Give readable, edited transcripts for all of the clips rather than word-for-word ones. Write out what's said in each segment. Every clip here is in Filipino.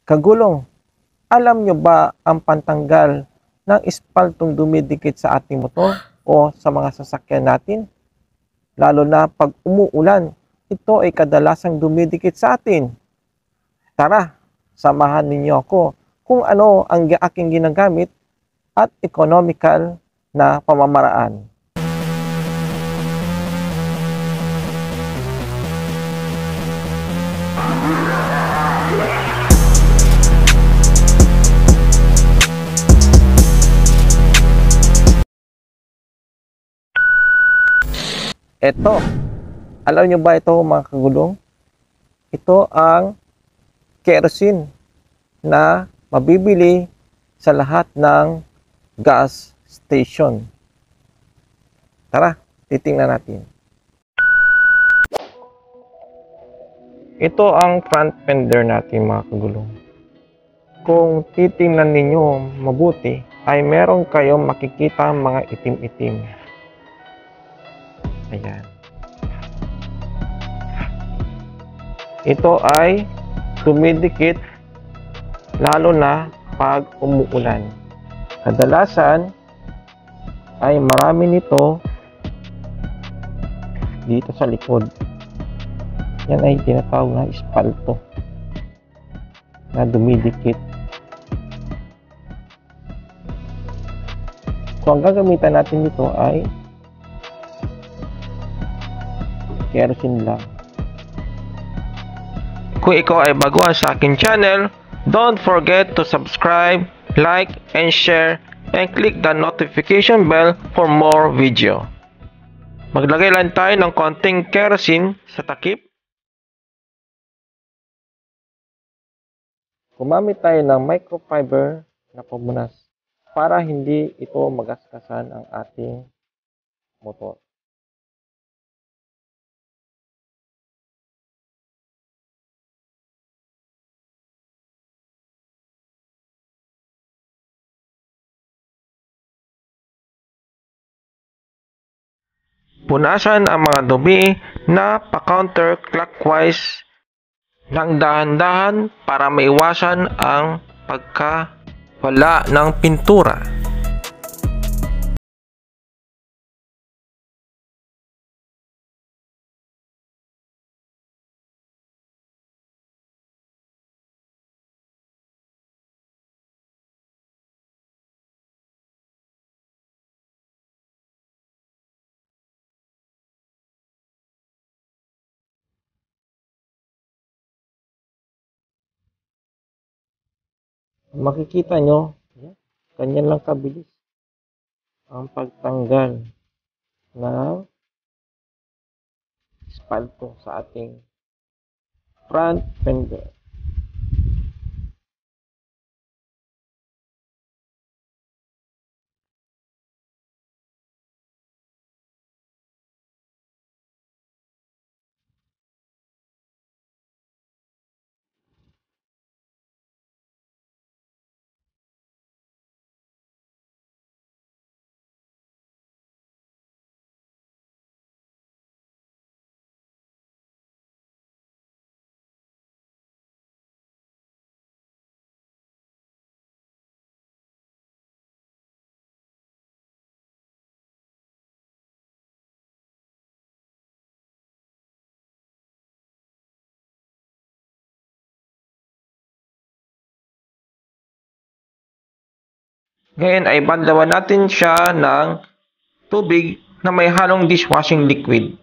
Kagulong, alam nyo ba ang pantanggal ng espaltong dumidikit sa ating motor o sa mga sasakyan natin? Lalo na pag umuulan, ito ay kadalasang dumidikit sa atin. Tara, samahan ninyo ako kung ano ang aking ginagamit at economical na pamamaraan. Ito, alam nyo ba ito mga kagulong? Ito ang kerosene na mabibili sa lahat ng gas station. Tara, titingnan natin. Ito ang front fender natin mga kagulong. Kung titingnan ninyo mabuti, ay meron kayong makikita mga itim-itim. Ayan. Ito ay dumidikit lalo na pag umuulan. Kadalasan ay marami nito dito sa likod. Yan ay tinatawag na espalto na dumidikit. Kung ang gagamitan natin dito ay kerosene lang. Kung ikaw ay baguhan sa akin channel, don't forget to subscribe, like, and share, and click the notification bell for more video. Maglagay lang tayo ng konting kerosene sa takip. Gumamit tayo ng microfiber na pamunas para hindi ito magaskasan ang ating motor. Punasan ang mga dumi na pa-counterclockwise ng dahan-dahan para maiwasan ang pagkawala ng pintura. Makikita nyo, ganyan lang kabilis ang pagtanggal ng espalto sa ating front fender. Ngayon ay banlawan natin siya ng tubig na may halong dishwashing liquid.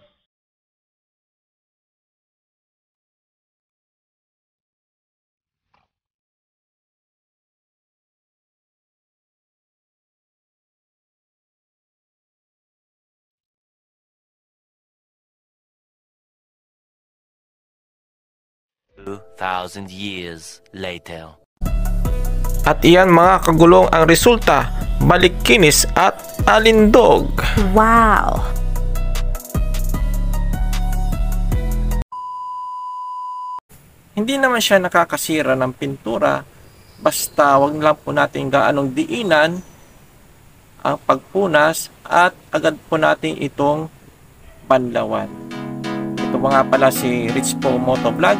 Thousand years later. At iyan mga kagulong ang resulta, balik-kinis at alindog. Wow! Hindi naman siya nakakasira ng pintura, basta wag lang po natin gaanong diinan ang pagpunas at agad po natin itong banlawan. Ito nga pala si Rich Po Motovlog.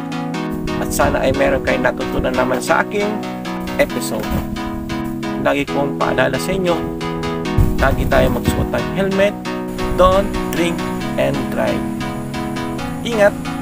At sana ay meron kayong natutunan naman sa aking episode. Lagi kong paalala sa inyo, lagi tayo magsuot ng helmet, don't drink and drive. Ingat!